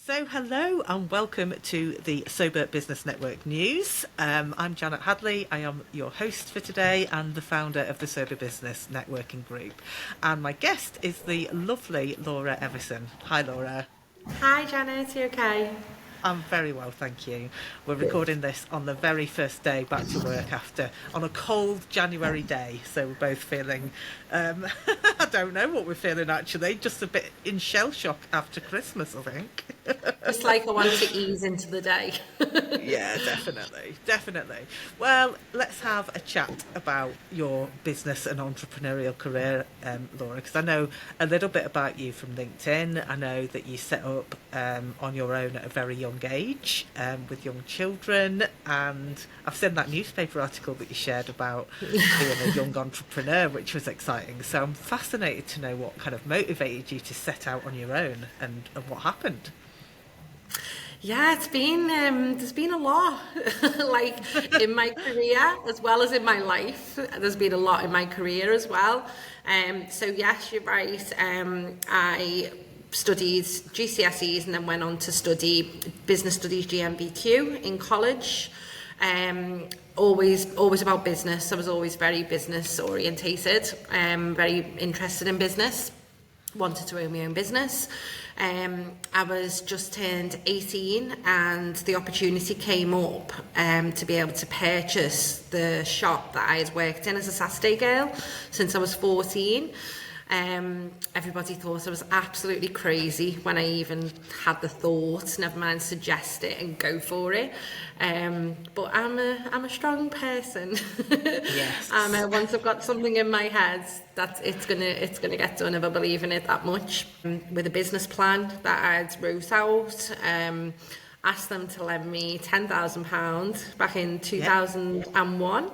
So hello and welcome to the Sober Business Network News. I'm Janet Hadley. I am your host for today and the founder of the Sober Business Networking Group. And my guest is the lovely Laura Evison. Hi Laura. Hi Janet, you okay? I'm very well, thank you. We're Good. recording this on the very first day back to work on a cold January day. So we're both feeling, I don't know what we're feeling actually, just a bit in shell shock after Christmas, I think. Just like I want to ease into the day. Yeah, definitely. Well, let's have a chat about your business and entrepreneurial career, Laura, because I know a little bit about you from LinkedIn. I know that you set up on your own at a very young age with young children, and I've seen that newspaper article that you shared about being a young entrepreneur, which was exciting. So I'm fascinated to know what kind of motivated you to set out on your own and what happened. Yeah, it's been there's been a lot, like in my career as well as in my life. There's been a lot in my career as well. So yes, you're right. I studied GCSEs and then went on to study business studies GMBQ in college. Always about business. I was always very business orientated. Very interested in business. Wanted to own my own business. I was just turned 18 and the opportunity came up to be able to purchase the shop that I had worked in as a Saturday girl since I was 14. Everybody thought I was absolutely crazy when I even had the thought, never mind suggest it and go for it. But I'm a strong person. Yes. Once I've got something in my head, that it's gonna get done if I believe in it that much. With a business plan that I'd wrote out, asked them to lend me £10,000 back in 2001.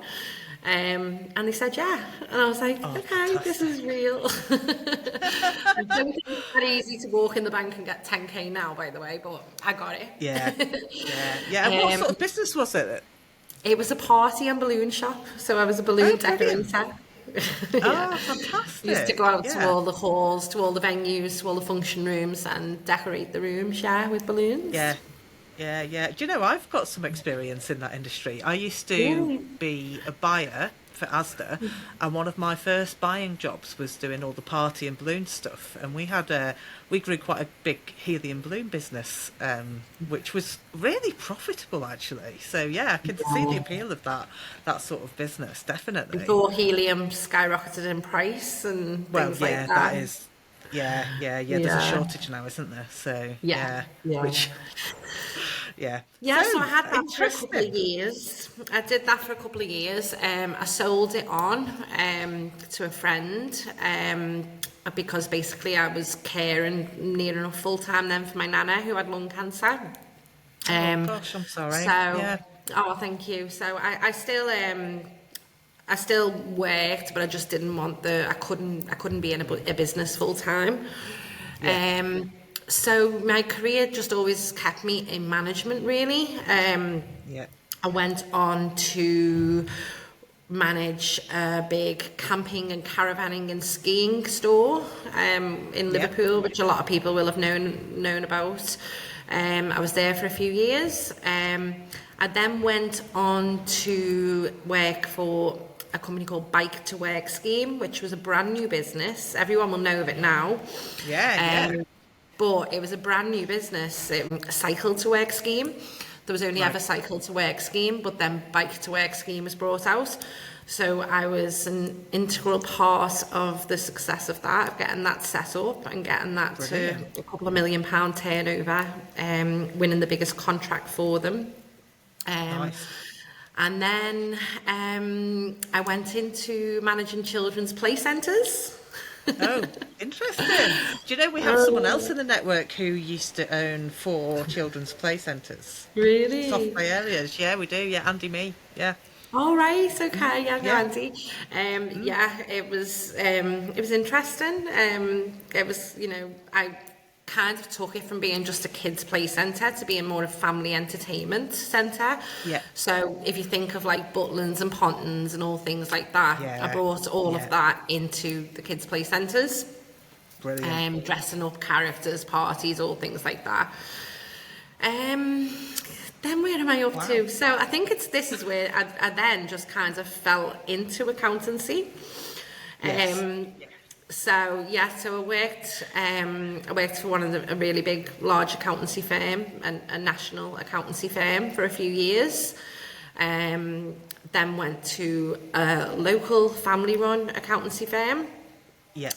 And they said yeah, and I was like, okay, Fantastic. this is real. I don't think it's that easy to walk in the bank and get 10k now, by the way, but I got it. Yeah. And what sort of business was it? It was a party and balloon shop, so I was a balloon Oh, brilliant. decorator. Yeah. Oh, Used to fantastic. go out to Yeah. all the halls, to all the venues, to all the function rooms and decorate the rooms, yeah, with balloons. Yeah. Do you know, I've got some experience in that industry. I used to Really? be a buyer for Asda, and one of my first buying jobs was doing all the party and balloon stuff. And we grew quite a big helium balloon business, which was really profitable actually. So yeah, I can see the appeal of that sort of business, definitely. Before helium skyrocketed in price and Well, things like yeah, that. that is. Yeah. There's a Yeah. shortage now, isn't there? So Yeah. yeah, Yeah. which yeah. Yeah, so So I had that for a couple of interesting. years. I did that for a couple of years. I sold it on to a friend because basically I was caring near enough full time then for my nana who had lung cancer. Oh Um, gosh, I'm sorry. so, Yeah. oh, thank you. So I still worked, but I just didn't want I couldn't be in a business full time. Yeah. So my career just always kept me in management, really. Yeah. I went on to manage a big camping and caravanning and skiing store in Yeah. Liverpool, which a lot of people will have known about. I was there for a few years. I then went on to work for a company called Bike to Work Scheme, which was a brand new business. Everyone will know of it now. Yeah. But it was a brand new business, a cycle to work scheme. There was only Right. ever cycle to work scheme, but then bike to work scheme was brought out. So I was an integral part of the success of that, of getting that set up and getting that Brilliant. to a couple of £1 million turnover, winning the biggest contract for them. Nice. And then I went into managing children's play centres. Oh, interesting. Do you know we have someone else in the network who used to own 4 children's play centres? Soft Really? play areas. Yeah, we do. Yeah, Andy me. Yeah. All right, okay, yeah, no, Yeah. Andy. Yeah, it was interesting. It was, I kind of took it from being just a kids' play centre to being more a family entertainment centre. Yeah. So if you think of like Butlins and Pontons and all things like that, I Yeah. brought all Yeah. of that into the kids' play centres. Brilliant. Dressing up characters, parties, all things like that. Then where am I up Wow. to? So I think this is where I then just kind of fell into accountancy. Yes. So I worked for one of a really big, large accountancy firm, a national accountancy firm for a few years. Then went to a local family-run accountancy firm. Yeah.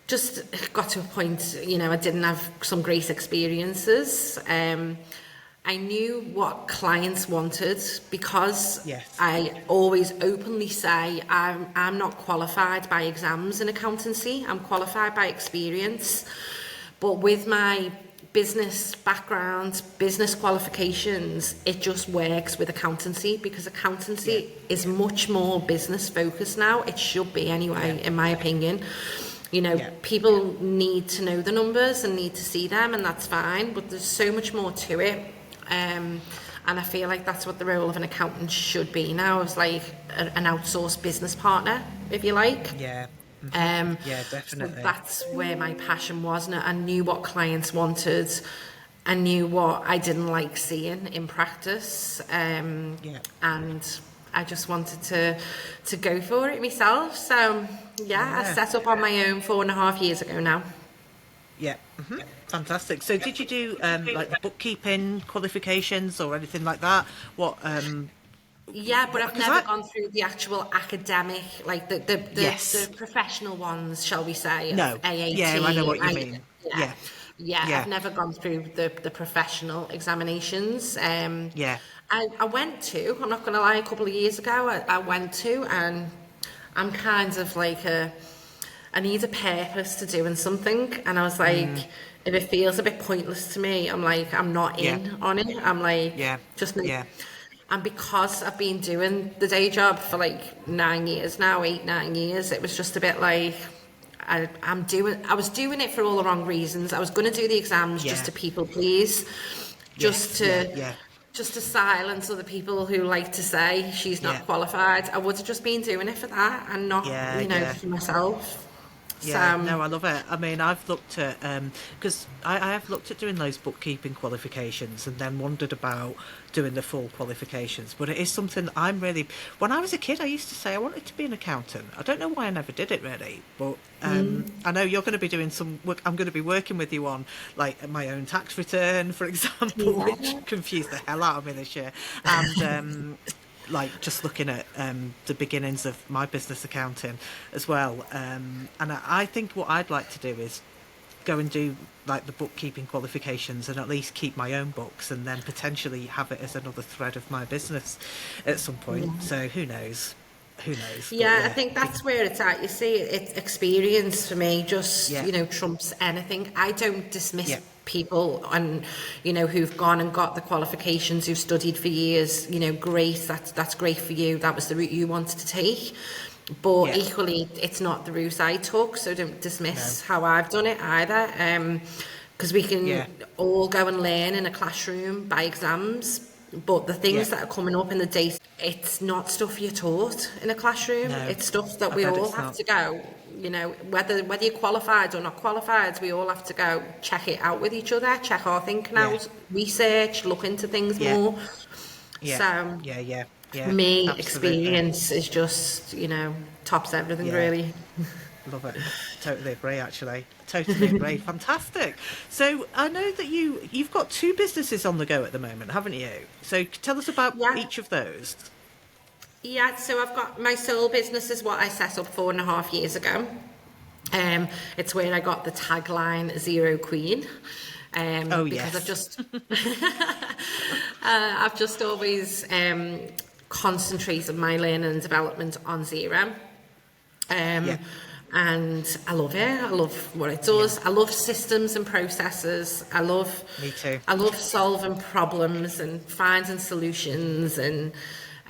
Just got to a point, I didn't have some great experiences. I knew what clients wanted because Yes. I always openly say I'm not qualified by exams in accountancy. I'm qualified by experience. But with my business background, business qualifications, it just works with accountancy because accountancy is much more business focused now. It should be anyway, in my opinion. People need to know the numbers and need to see them, and that's fine, but there's so much more to it. And I feel like that's what the role of an accountant should be now. It's like an outsourced business partner, if you like. Yeah. Yeah, So definitely. that's where my passion was, and I knew what clients wanted. I knew what I didn't like seeing in practice, and I just wanted to go for it myself. So I set up on my own 4.5 years ago now. Yeah. Fantastic. So did you do like the bookkeeping qualifications or anything like that? What Yeah, but I've 'cause never I- gone through the actual academic, like Yes. the professional ones, shall we say, of No. AAT. Yeah, I know what you mean. Yeah, Yeah. yeah, Yeah. I've never gone through the professional examinations. Yeah. I went to, I'm not going to lie, a couple of years ago, I went to, and I'm kind of like I need a purpose to doing something, and I was like, if it feels a bit pointless to me, I'm like, I'm not in on it. I'm like, Yeah. just no. Yeah. And because I've been doing the day job for like 9 years now, 8-9 years, it was just a bit like I was doing it for all the wrong reasons. I was going to do the exams just to people please, just to silence other people who like to say she's not qualified. I would have just been doing it for that and not, for myself. Yeah, So, no, I love it. I mean, I've looked at because I have looked at doing those bookkeeping qualifications and then wondered about doing the full qualifications. But it is something that I'm really. When I was a kid, I used to say I wanted to be an accountant. I don't know why I never did it really, but I know you're going to be doing some work. I'm going to be working with you on like my own tax return, for example, which confused the hell out of me this year, and. Like just looking at the beginnings of my business accounting as well, and I think what I'd like to do is go and do like the bookkeeping qualifications and at least keep my own books and then potentially have it as another thread of my business at some point. So who knows? Yeah, I think that's where it's at. You see, it's experience for me just, trumps anything. I don't dismiss people and, who've gone and got the qualifications, who've studied for years, great, that's great for you. That was the route you wanted to take. But equally, it's not the route I took, so don't dismiss how I've done it either. Because we can all go and learn in a classroom by exams, but the things that are coming up in the day, it's not stuff you're taught in a classroom. No, it's stuff that I we bet all it's have not. to go, whether you're qualified or not qualified, we all have to go check it out with each other, check our thinking out, research, look into things more. So Yeah, for me, absolutely. experience is just, tops everything really. Love it. Totally agree, actually. Totally agree. Fantastic. So I know that you've got 2 businesses on the go at the moment, haven't you? So tell us about each of those. Yeah, so I've got my sole business is what I set up 4.5 years ago. It's where I got the tagline Zero Queen. Because I've just always concentrated my learning and development on zero. And I love it. I love what it does. I love systems and processes. Me too. I love solving problems and finding solutions and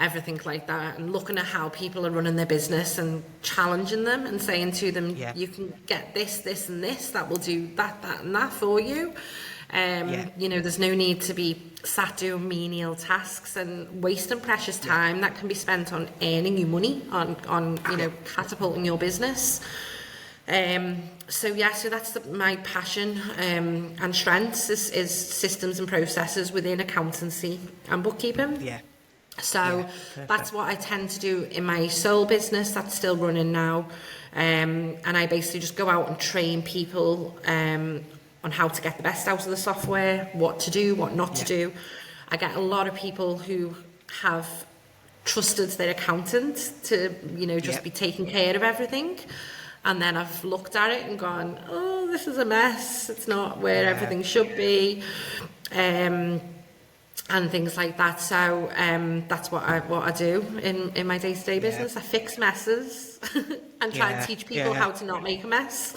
everything like that, and looking at how people are running their business and challenging them and saying to them, you can get this, this and this, that will do that, that and that for you. There's no need to be sat doing menial tasks and wasting precious time that can be spent on earning you money, on catapulting your business. So that's my passion and strengths is systems and processes within accountancy and bookkeeping. Yeah. So Perfect. that's what I tend to do in my sole business that's still running now. And I basically just go out and train people on how to get the best out of the software, what to do, what not to do. I get a lot of people who have trusted their accountant to, just be taking care of everything. And then I've looked at it and gone, oh, this is a mess. It's not where everything should be. And things like that. So that's what I do in my day-to-day business. I fix messes and try and teach people how to not make a mess.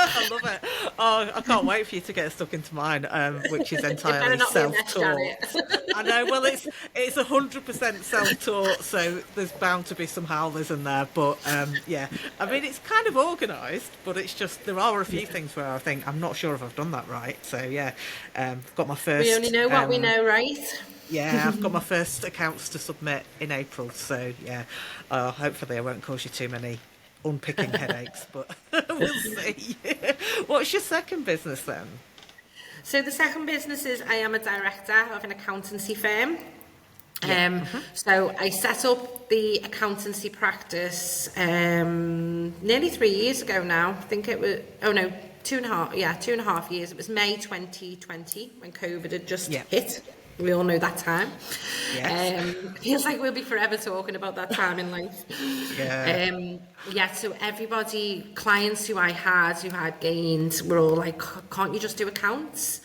I love it. Oh, I can't wait for you to get stuck into mine, which is entirely self-taught. I know. Well, it's 100% self-taught, so there's bound to be some howlers in there. But I mean, it's kind of organised, but it's just there are a few things where I think I'm not sure if I've done that right. So I've got my first. We only know what we know, right? Yeah, I've got my first accounts to submit in April, so hopefully I won't cause you too many unpicking headaches, but we'll see. What's your second business then? So the second business is I am a director of an accountancy firm. So I set up the accountancy practice nearly 3 years ago now. I think it was, 2.5 years. It was May 2020 when COVID had just hit. We all know that time. Yes. Feels like we'll be forever talking about that time in life. So everybody, clients who had gained, were all like, can't you just do accounts?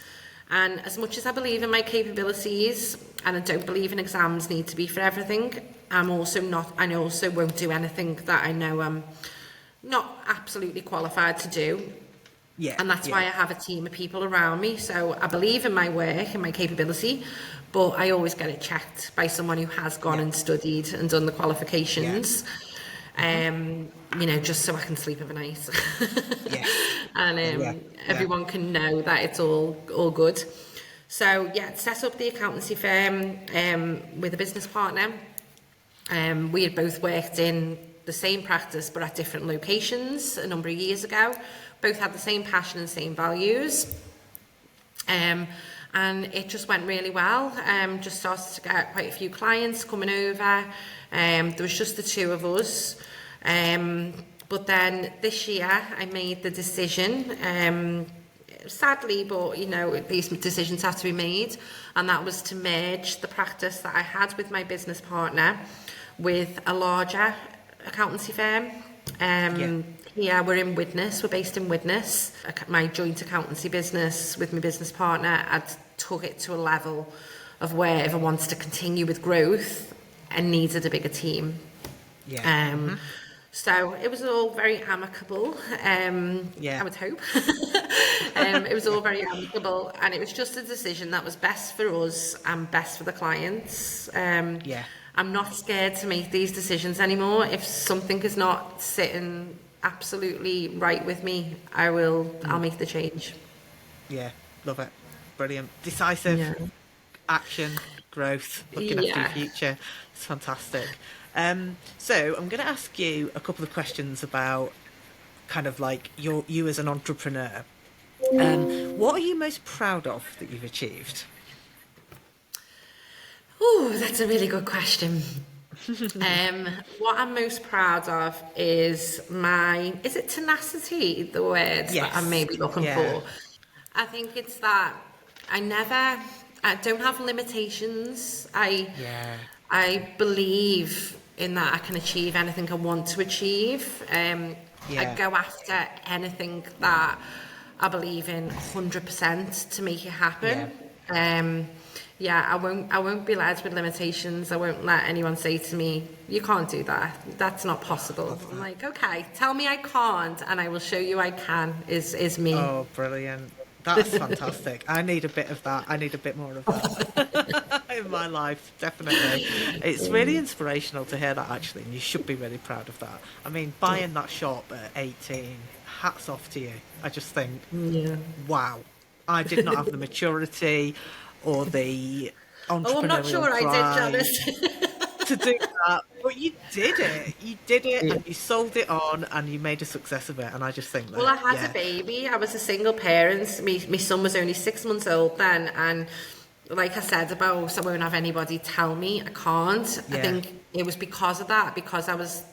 And as much as I believe in my capabilities, and I don't believe in exams need to be for everything, I also won't do anything that I know I'm not absolutely qualified to do. And that's why I have a team of people around me. So I believe in my work and my capability, but I always get it checked by someone who has gone and studied and done the qualifications. Just so I can sleep overnight. And everyone can know that it's all good. So set up the accountancy firm with a business partner. We had both worked in the same practice but at different locations a number of years ago. Both had the same passion and same values. And it just went really well. Just started to get quite a few clients coming over. There was just the two of us. But then this year I made the decision, sadly, but these decisions have to be made, and that was to merge the practice that I had with my business partner with a larger accountancy firm. We're in Widnes. We're based in Widnes. My joint accountancy business with my business partner, I took it to a level of where if I wanted to continue with growth, I needed a bigger team. So it was all very amicable. I would hope. It was all very amicable, and it was just a decision that was best for us and best for the clients. I'm not scared to make these decisions anymore. If something is not sitting absolutely right with me, I'll make the change. Love it. Brilliant. Decisive action, growth, looking after your future. It's fantastic. So I'm going to ask you a couple of questions about kind of like you as an entrepreneur. What are you most proud of that you've achieved? Oh, that's a really good question. What I'm most proud of is is it tenacity, the words that I'm maybe looking for? I think it's that I don't have limitations. I believe in that I can achieve anything I want to achieve. I go after anything that I believe in 100% to make it happen. I won't be led with limitations. I won't let anyone say to me, you can't do that. That's not possible. I'm like, okay, tell me I can't and I will show you I can is me. Oh, brilliant. That's fantastic. I need a bit of that. I need a bit more of that in my life, definitely. It's really inspirational to hear that, actually, and you should be really proud of that. I mean, buying that shop at 18, hats off to you. I just think, wow, I did not have the maturity or the entrepreneurial I'm not sure drive. I did, Janice. to do that, but you did it. You did it, Yeah. and you sold it on, and you made a success of it. And I just think Well, that, I had a yeah, baby. I was a single parent. My son was only 6 months old then, and like I said about, I won't have anybody tell me I can't. I yeah, think it was because of that, because I was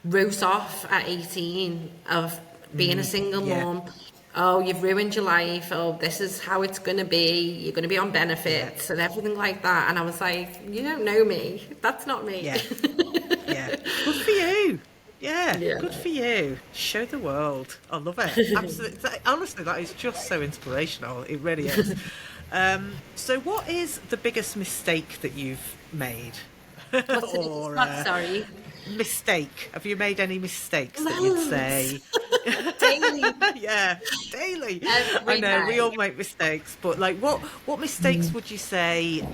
wrote off at 18 of being a single yeah, mum. Oh, you've ruined your life. Oh, this is how it's going to be. You're going to be on yeah, benefits and everything like that. And I was like, you don't know me. That's not me. yeah, yeah. Good for you. Yeah, Yeah. good for you. Show the world. I love it. Absolutely. Honestly, that is just so inspirational. It really is. So, what is the biggest mistake that you've made? What's the biggest or what? Sorry. mistake? Have you made any mistakes that you'd Loads. say? Daily. Yeah, daily. I Every know we day. all make mistakes, but like, what mistakes would you say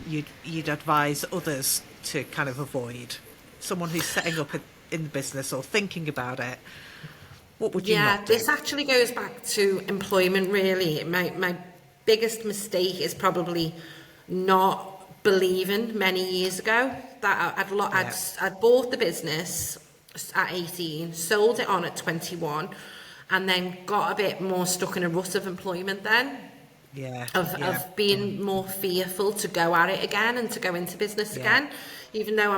you'd advise others to kind of avoid? Someone who's setting up in the business or thinking about it, what would you Yeah, not do? this actually goes back to employment really. My biggest mistake is probably not believing many years ago that Yeah, I'd bought the business at 18, sold it on at 21, and then got a bit more stuck in a rut of employment then, yeah, of yeah, being more fearful to go at it again and to go into business yeah, again, even though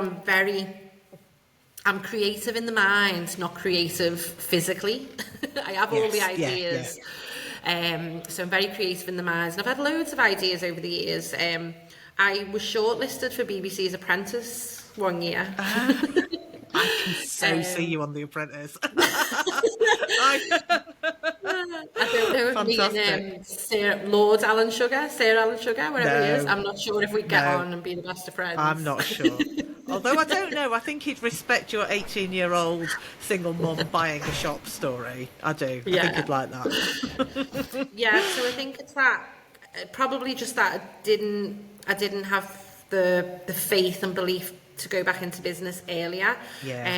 I'm creative in the mind, not creative physically. I have all the yes, yeah, yeah. ideas. So I'm very creative in the mind. And I've had loads of ideas over the years. I was shortlisted for BBC's Apprentice one year. I can so see Um, you on The Apprentice. I, I don't know if me fantastic. and Lord Alan Sugar, Sir Alan Sugar, wherever he is, No, I'm not sure if we'd get no, on and be the best of I'm friends. not sure. Although I don't know, I think he'd respect your 18-year-old single mum buying a shop story. I do. I think Yeah. he'd like that. Yeah, so I think it's that, probably just that I didn't have the faith and belief to go back into business earlier. Yeah,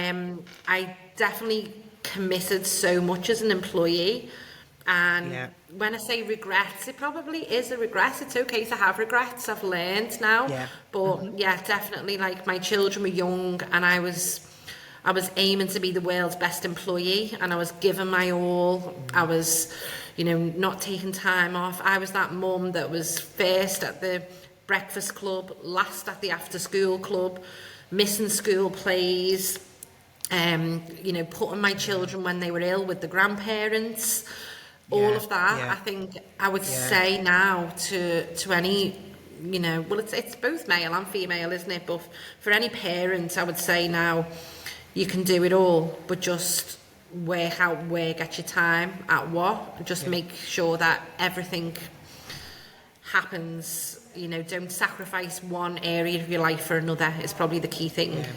I definitely committed so much as an employee, and yeah, when I say regrets, it probably is a regret. It's okay to have regrets. I've learned now, yeah, but yeah, definitely, like, my children were young, and I was aiming to be the world's best employee, and I was giving my all. I was, not taking time off. I was that mum that was first at the breakfast club, last at the after school club, missing school plays, putting my children when they were ill with the grandparents, all yeah, of that. I yeah, think I would yeah, say now to any, well, it's both male and female, isn't it? But for any parent, I would say now, you can do it all, but just work out where, get your time at what, and just yeah, make sure that everything happens. Don't sacrifice one area of your life for another, is probably the key thing. yeah.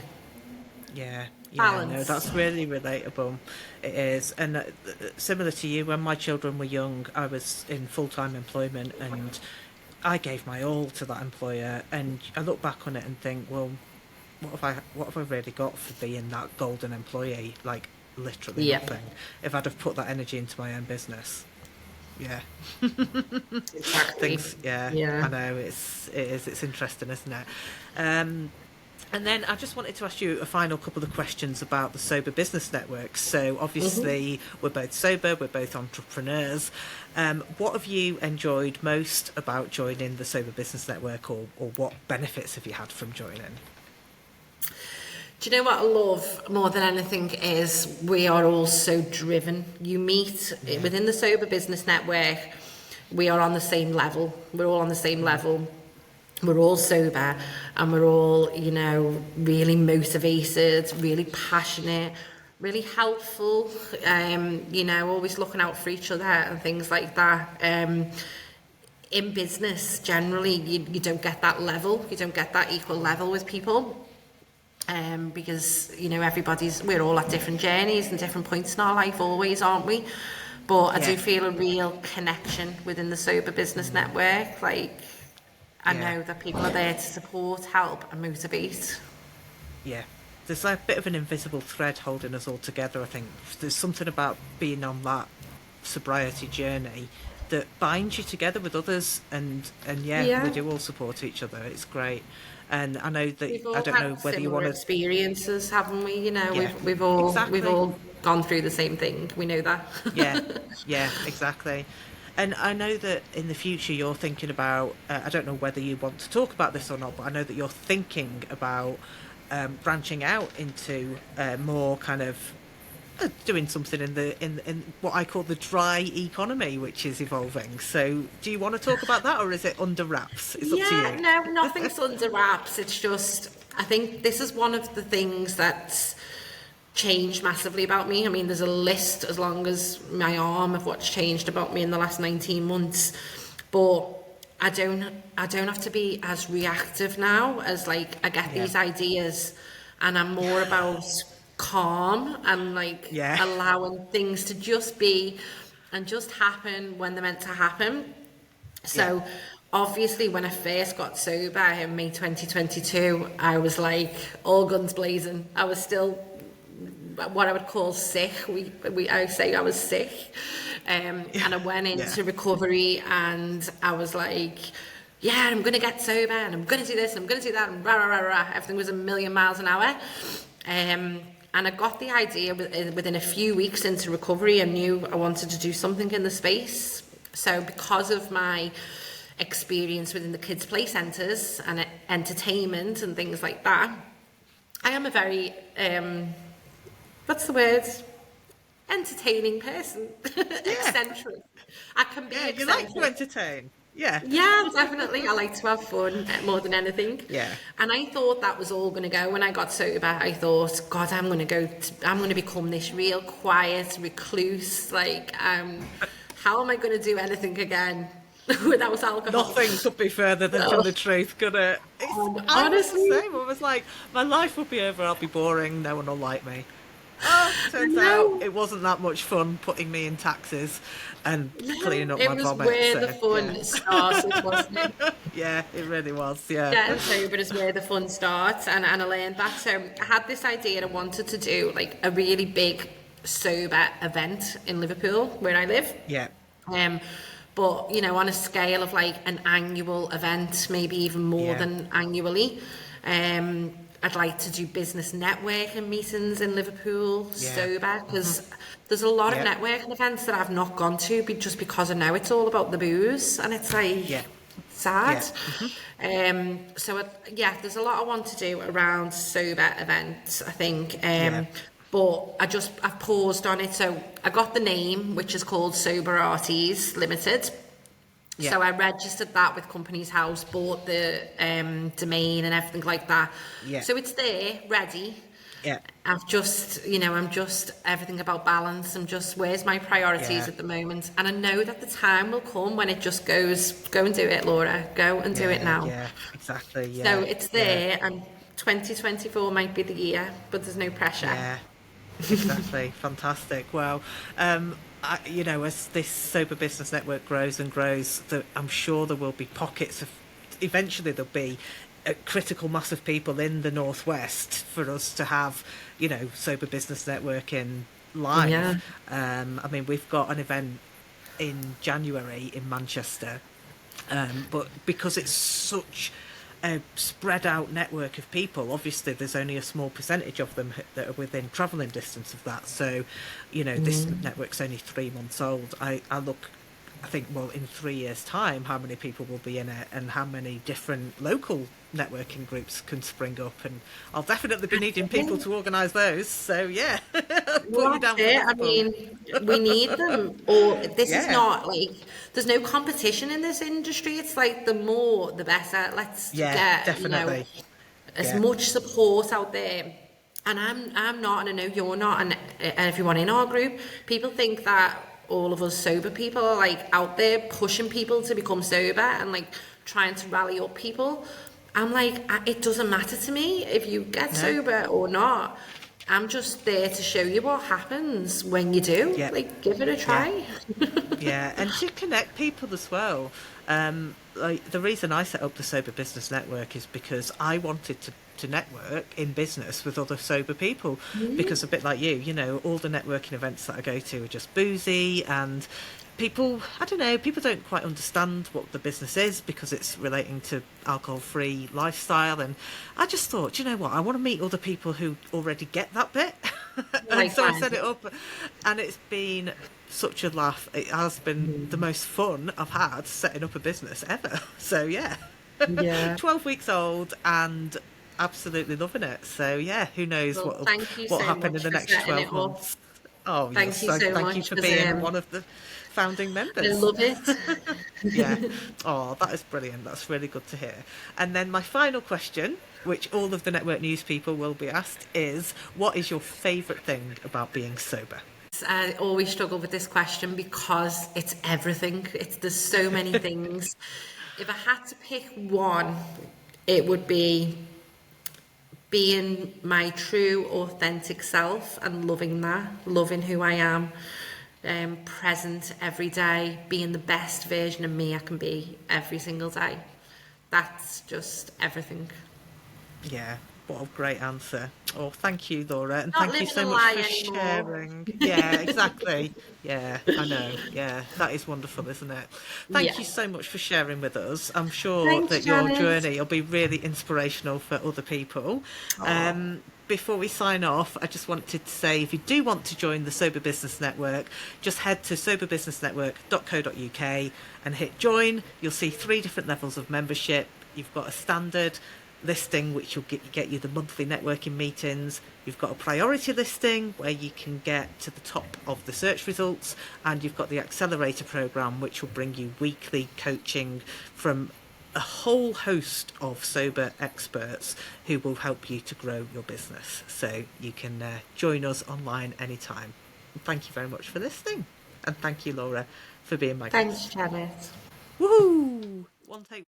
Yeah, yeah, no, Balance. that's really relatable. It is. And similar to you, when my children were young, I was in full-time employment and I gave my all to that employer. And I look back on it and think, well, what have I really got for being that golden employee? Like, literally Yeah, nothing. If I'd have put that energy into my own business. Yeah. exactly. Things, yeah, Yeah. I know, it's interesting, isn't it? Um, and then I just wanted to ask you a final couple of questions about the Sober Business Network. So obviously we're both sober, we're both entrepreneurs. What have you enjoyed most about joining the Sober Business Network, or what benefits have you had from joining? Do you know what I love more than anything is we are all so driven. You meet Yeah, within the Sober Business Network, we are on the same level. We're all on the same level. We're all sober, and we're all, really motivated, really passionate, really helpful, always looking out for each other and things like that. In business, generally, you don't get that level. You don't get that equal level with people. Because we're all at different journeys and different points in our life, always, aren't we? But I yeah, do feel a real connection within the Sober Business Network. Like, I yeah, know that people are there to support, help and motivate. yeah. There's like a bit of an invisible thread holding us all together, I think. There's something about being on that sobriety journey that binds you together with others, and we do all support each other. It's great. And I know that, We've I all don't know had whether you similar want to. experiences, haven't we? You know, Yeah, we've exactly. all gone through the same thing. We know that. Yeah, yeah, exactly. And I know that in the future you're thinking about, I don't know whether you want to talk about this or not, but I know that you're thinking about branching out into more kind of doing something in what I call the dry economy, which is evolving. So do you want to talk about that, or is it under wraps? It's up to Yeah, you. no, nothing's under wraps. It's just, I think this is one of the things that's changed massively about me. I mean, there's a list as long as my arm of what's changed about me in the last 19 months. But I don't have to be as reactive now, as like I get Yeah. these ideas and I'm more about calm and like Yeah. allowing things to just be and just happen when they're meant to happen. Yeah. So obviously when I first got sober in May 2022, I was like all guns blazing. I was still what I would call sick. I say I was sick. And I went Yeah. into recovery and I was like, yeah, I'm going to get sober and I'm going to do this and I'm going to do that and rah, rah, rah, rah. Everything was a million miles an hour. And I got the idea within a few weeks into recovery. I knew I wanted to do something in the space. So because of my experience within the kids' play centres and entertainment and things like that, I am a very, what's the word? Entertaining person. Yeah. Eccentric. I can be Yeah. You like to eccentric. entertain. Yeah. Yeah, definitely. I like to have fun more than anything. Yeah. And I thought that was all going to go. When I got sober, I thought, God, I'm going to become this real quiet recluse. Like, how am I going to do anything again without alcohol? Nothing could be further than from the truth, could it? I was the Honestly, same. I was like, my life will be over. I'll be boring. No one will like me. Oh, turns out no. it wasn't that much fun putting me in taxes and cleaning up It my was vomit. where the So fun started, wasn't it? yeah, it really was. Yeah, Getting sober is where the fun starts, and I learned that. So I had this idea I wanted to do like a really big sober event in Liverpool, where I live. yeah, Um, but you know, on a scale of like an annual event, maybe even more yeah, than annually. I'd like to do business networking meetings in Liverpool yeah, sober, because there's a lot of yeah, networking events that I've not gone to just because I know it's all about the booze, and it's like yeah, sad. yeah, Yeah, there's a lot I want to do around sober events, I think. yeah, But I've paused on it. So I got the name, which is called Sober Arties Limited. yeah, So I registered that with Companies House, bought the domain and everything like that. yeah, So it's there, ready. yeah, I'm just everything about balance. Where's my priorities yeah, at the moment? And I know that the time will come when it just goes, go and do it, Laura. Go and do it yeah, now. yeah, exactly. So Yeah, it's yeah, there, and 2024 might be the year, but there's no pressure. yeah. Exactly. Fantastic. Well, as this sober business network grows and grows, I'm sure there will be pockets of. Eventually, there'll be a critical mass of people in the northwest for us to have, sober business networking Yeah. live. I mean, we've got an event in January in Manchester, but because it's such a spread out network of people, obviously there's only a small percentage of them that are within travelling distance of that. So, this network's only 3 months old. I think, well, in 3 years' time, how many people will be in it and how many different local networking groups can spring up. And I'll definitely be needing people to organise those. So, yeah, put you Well, down that's for it. I Liverpool. mean, we need them. Or this is Yeah, not like there's no competition in this industry. It's like the more, the better. Let's yeah, get definitely. as Yeah, much support out there. And I'm not, and I know you're not, and everyone in our group, people think that all of us sober people are like out there pushing people to become sober and like trying to rally up people. I'm like, it doesn't matter to me if you get no, sober or not. I'm just there to show you what happens when you do. yeah, Like, give it a yeah. try. Yeah, and to connect people as well. Like the reason I set up the Sober Business Network is because I wanted to network in business with other sober people. Because a bit like you, all the networking events that I go to are just boozy, and people, I don't know, people don't quite understand what the business is because it's relating to alcohol-free lifestyle. And I just thought, you know what, I want to meet other people who already get that bit. And so I set it up, and it's been such a laugh. It has been the most fun I've had setting up a business ever. So yeah, Yeah. 12 weeks old and absolutely loving it. So yeah, who knows Well, what thank you what so happen in much the for next setting 12 it up. months. Oh Thank yes, you so thank you much for because being one of the founding I members. love it. Yeah. Oh, that is brilliant. That's really good to hear. And then my final question, which all of the network news people will be asked, is what is your favourite thing about being sober? I always struggle with this question because it's everything. There's so many things. If I had to pick one, it would be being my true, authentic self and loving that, loving who I am, present every day, being the best version of me I can be every single day. That's just everything. Yeah, what a great answer. Oh, thank you, Laura, and Not thank you living a so much lie for anymore. sharing. Yeah, exactly. Yeah, I know. Yeah, that is wonderful, isn't it? Thank Yeah. you so much for sharing with us. I'm sure Thanks, that your Janet. journey will be really inspirational for other people. Oh, Before we sign off, I just wanted to say if you do want to join the Sober Business Network, just head to soberbusinessnetwork.co.uk and hit join. You'll see 3 different levels of membership. You've got a standard listing, which will get you the monthly networking meetings. You've got a priority listing where you can get to the top of the search results, and you've got the accelerator program, which will bring you weekly coaching from a whole host of sober experts who will help you to grow your business. So you can join us online anytime. And thank you very much for listening, and thank you, Laura, for being my thanks, guest. Janet. Woohoo! One take.